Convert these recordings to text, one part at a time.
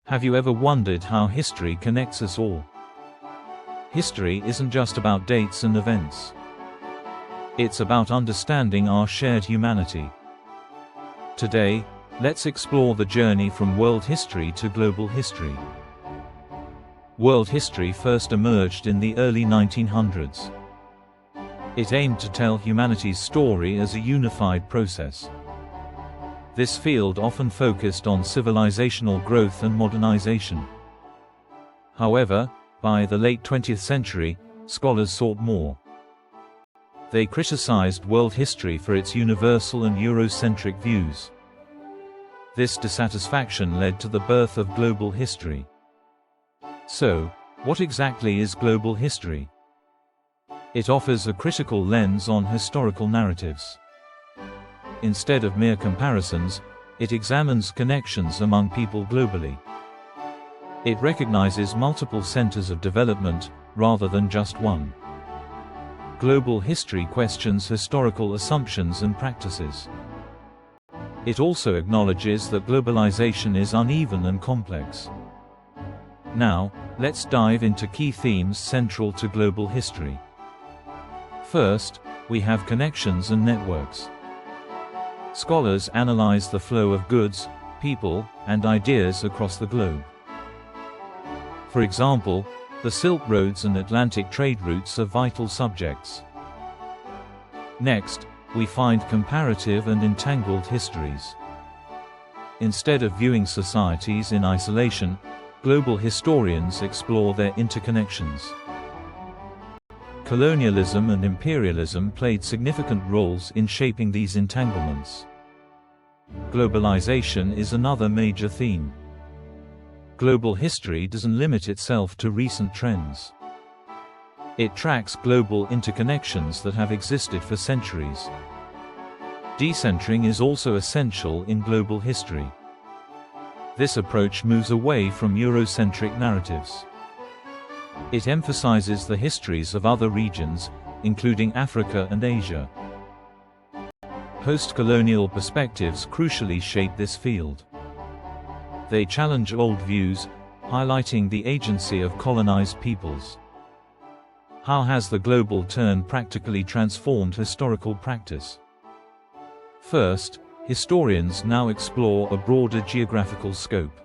Have you ever wondered how history connects us all? History isn't just about dates and events. It's about understanding our shared humanity. Today, let's explore the journey from world history to global history. World history first emerged in the early 1900s. It aimed to tell humanity's story as a unified process. This field often focused on civilizational growth and modernization. However, by the late 20th century, scholars sought more. They criticized world history for its universal and Eurocentric views. This dissatisfaction led to the birth of global history. So, what exactly is global history? It offers a critical lens on historical narratives. Instead of mere comparisons, it examines connections among people globally. It recognizes multiple centers of development, rather than just one. Global history questions historical assumptions and practices. It also acknowledges that globalization is uneven and complex. Now, let's dive into key themes central to global history. First, we have connections and networks. Scholars analyze the flow of goods, people, and ideas across the globe. For example, the Silk Roads and Atlantic trade routes are vital subjects. Next, we find comparative and entangled histories. Instead of viewing societies in isolation, global historians explore their interconnections. Colonialism and imperialism played significant roles in shaping these entanglements. Globalization is another major theme. Global history doesn't limit itself to recent trends. It tracks global interconnections that have existed for centuries. Decentering is also essential in global history. This approach moves away from Eurocentric narratives. It emphasizes the histories of other regions, including Africa and Asia. Post-colonial perspectives crucially shape this field. They challenge old views, highlighting the agency of colonized peoples. How has the global turn practically transformed historical practice? First, historians now explore a broader geographical scope.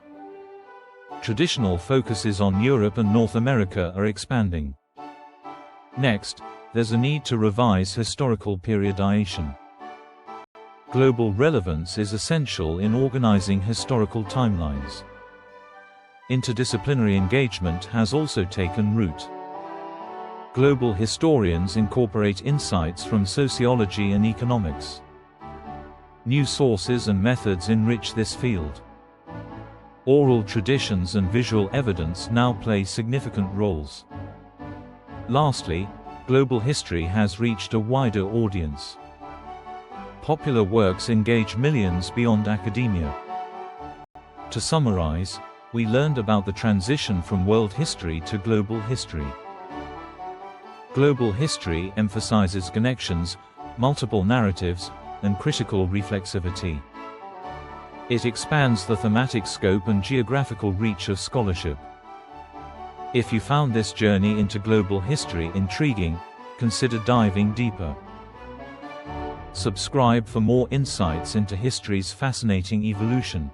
Traditional focuses on Europe and North America are expanding. Next, there's a need to revise historical periodization. Global relevance is essential in organizing historical timelines. Interdisciplinary engagement has also taken root. Global historians incorporate insights from sociology and economics. New sources and methods enrich this field. Oral traditions and visual evidence now play significant roles. Lastly, global history has reached a wider audience. Popular works engage millions beyond academia. To summarize, we learned about the transition from world history to global history. Global history emphasizes connections, multiple narratives, and critical reflexivity. It expands the thematic scope and geographical reach of scholarship. If you found this journey into global history intriguing, consider diving deeper. Subscribe for more insights into history's fascinating evolution.